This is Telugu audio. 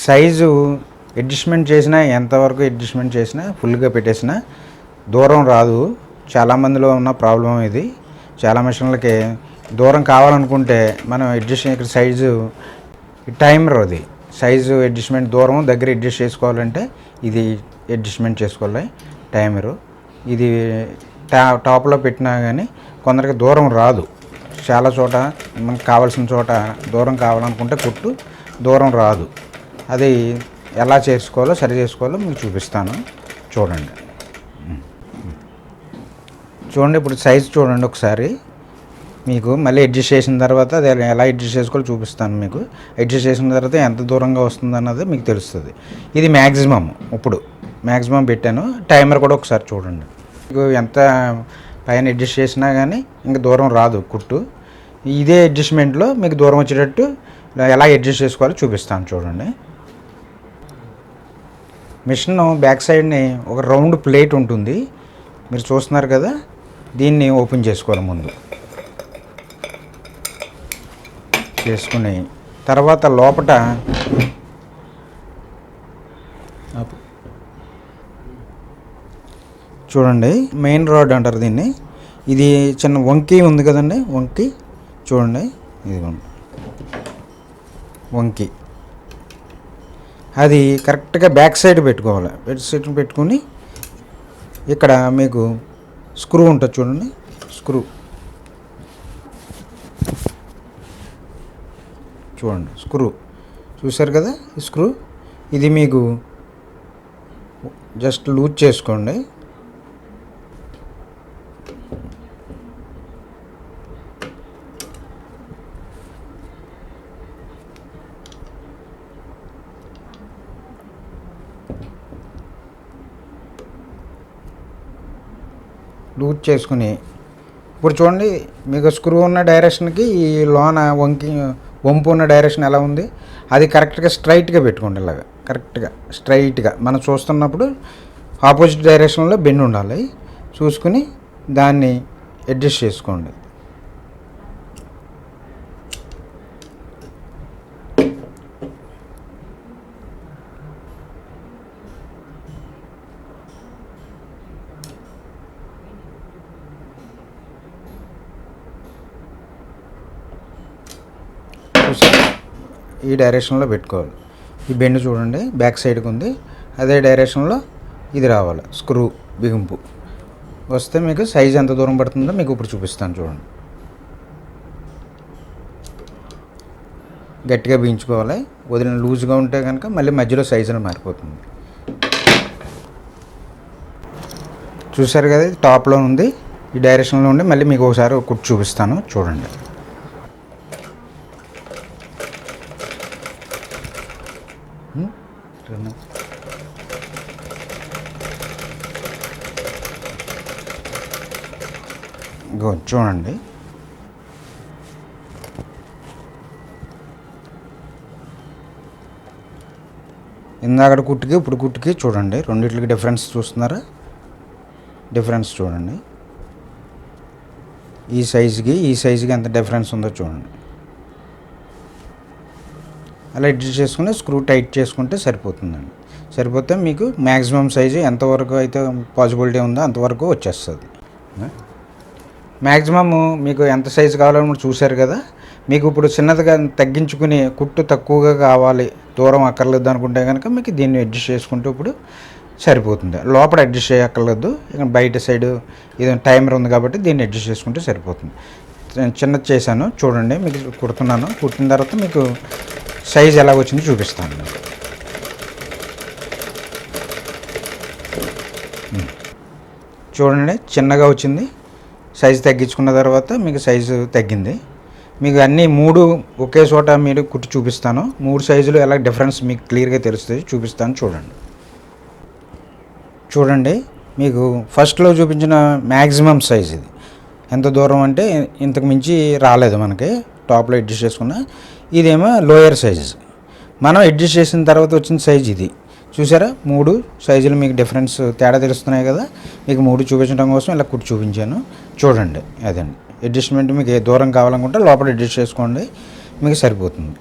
సైజు అడ్జస్ట్మెంట్ చేసినా ఎంతవరకు అడ్జస్ట్మెంట్ చేసినా ఫుల్గా పెట్టేసినా దూరం రాదు. చాలామందిలో ఉన్న ప్రాబ్లం ఇది. చాలా మిషన్లకి దూరం కావాలనుకుంటే మనం అడ్జస్ట్ ఇక్కడ సైజు టైమర్ అది సైజు అడ్జస్ట్మెంట్ దూరం దగ్గర అడ్జస్ట్ చేసుకోవాలంటే ఇది అడ్జస్ట్మెంట్ చేసుకోవాలి టైమరు. ఇది టాప్లో పెట్టినా కానీ కొందరికి దూరం రాదు. చాలా చోట మనకు కావాల్సిన చోట దూరం కావాలనుకుంటే కుట్టు దూరం రాదు. అది ఎలా చేసుకోవాలో సరి చేసుకోవాలో మీకు చూపిస్తాను. చూడండి ఇప్పుడు సైజు చూడండి ఒకసారి. మీకు మళ్ళీ అడ్జస్ట్ చేసిన తర్వాత అది ఎలా అడ్జస్ట్ చేసుకోవాలో చూపిస్తాను. మీకు అడ్జస్ట్ చేసిన తర్వాత ఎంత దూరంగా వస్తుంది అన్నది మీకు తెలుస్తుంది. ఇది ఇప్పుడు మ్యాక్సిమం పెట్టాను. టైమర్ కూడా ఒకసారి చూడండి. మీకు ఎంత పైన అడ్జస్ట్ చేసినా కానీ ఇంకా దూరం రాదు కుట్టు. ఇదే అడ్జస్ట్మెంట్లో మీకు దూరం వచ్చేటట్టు ఎలా అడ్జస్ట్ చేసుకోవాలో చూపిస్తాను. చూడండి మిషన్ బ్యాక్ సైడ్ని ఒక రౌండ్ ప్లేట్ ఉంటుంది, మీరు చూస్తున్నారు కదా. దీన్ని ఓపెన్ చేసుకోవాలి ముందు. చేసుకుని తర్వాత లోపట చూడండి మెయిన్ రాడ్ అంటారు దీన్ని. ఇది చిన్న వంకీ ఉంది కదండి, వంకీ చూడండి. ఇది వంకీ అది కరెక్ట్గా బ్యాక్ సైడ్ పెట్టుకోవాలి. బ్యాక్ సైడ్ పెట్టుకుని ఇక్కడ మీకు స్క్రూ ఉంటుంది చూడండి. స్క్రూ చూడండి, స్క్రూ చూసారు కదా. ఈ స్క్రూ ఇది మీకు జస్ట్ లూజ్ చేసుకోండి. లూజ్ చేసుకుని ఇప్పుడు చూడండి మీకు స్క్రూ ఉన్న డైరెక్షన్కి ఈ లోన వంపు ఉన్న డైరెక్షన్ ఎలా ఉంది అది కరెక్ట్గా స్ట్రైట్గా పెట్టుకోండి. ఇలాగా కరెక్ట్గా స్ట్రైట్గా మనం చూస్తున్నప్పుడు ఆపోజిట్ డైరెక్షన్లో బెండ్ ఉండాలి. చూసుకుని దాన్ని అడ్జస్ట్ చేసుకోండి. ఈ డైరెక్షన్లో పెట్టుకోవాలి. ఈ బెండ్ చూడండి బ్యాక్ సైడ్కి ఉంది, అదే డైరెక్షన్లో ఇది రావాలి. స్క్రూ బిగింపు వస్తే మీకు సైజ్ ఎంత దూరం పడుతుందో మీకు ఇప్పుడు చూపిస్తాను. చూడండి గట్టిగా బిగించుకోవాలి. వదిలిన లూజ్గా ఉంటే కనుక మళ్ళీ మధ్యలో సైజులో మారిపోతుంది. చూసారు కదా ఇది టాప్లో ఉంది, ఈ డైరెక్షన్లో ఉండి మళ్ళీ మీకు ఒకసారి కుట్టు చూపిస్తాను. చూడండి చూడండి ఇందాక కుట్టుకి ఇప్పుడు కుట్టుకి చూడండి, రెండిట్లకి డిఫరెన్స్ చూస్తున్నారా? డిఫరెన్స్ చూడండి. ఈ సైజుకి ఎంత డిఫరెన్స్ ఉందో చూడండి. అలా అడ్జస్ట్ చేసుకుని స్క్రూ టైట్ చేసుకుంటే సరిపోతుందండి. సరిపోతే మీకు మ్యాక్సిమం సైజు ఎంతవరకు అయితే పాసిబిలిటీ ఉందో అంతవరకు వచ్చేస్తుంది. మ్యాక్సిమమ్ మీకు ఎంత సైజు కావాలని చూశారు కదా. మీకు ఇప్పుడు చిన్నదిగా తగ్గించుకుని కుట్టు తక్కువగా కావాలి, దూరం అక్కర్లేదు అనుకుంటే కనుక మీకు దీన్ని అడ్జస్ట్ చేసుకుంటూ ఇప్పుడు సరిపోతుంది. లోపల అడ్జస్ట్ చేయక్కర్లేదు, ఇక బయట సైడు ఇది టైమర్ ఉంది కాబట్టి దీన్ని అడ్జస్ట్ చేసుకుంటే సరిపోతుంది. చిన్నది చేశాను చూడండి, మీకు కుడుతున్నాను. కుట్టిన తర్వాత మీకు సైజ్ ఎలా వచ్చిందో చూపిస్తాను. చూడండి చిన్నగా వచ్చింది. సైజు తగ్గించుకున్న తర్వాత మీకు సైజు తగ్గింది. మీకు అన్నీ 3 ఒకే చోట మీరు కుట్టి చూపిస్తాను. 3 సైజులు ఎలా డిఫరెన్స్ మీకు క్లియర్గా తెలుస్తుంది, చూపిస్తాను. చూడండి మీకు ఫస్ట్లో చూపించిన మ్యాక్సిమం సైజ్ ఇది. ఎంత దూరం అంటే ఇంతకు మించి రాలేదు మనకి. టాప్లో అడ్జస్ట్ చేసుకున్న ఇదేమో లోయర్ సైజ్. మనం అడ్జస్ట్ చేసిన తర్వాత వచ్చిన సైజ్ ఇది. చూసారా 3 సైజులు మీకు డిఫరెన్స్ తేడా తెలుస్తున్నాయి కదా. మీకు 3 చూపించడం కోసం ఇలా కుట్టి చూపించాను. చూడండి అదండి అడ్జస్ట్మెంట్. మీకు ఏ దూరం కావాలనుకుంటే లోపల అడ్జస్ట్ చేసుకోండి, మీకు సరిపోతుంది.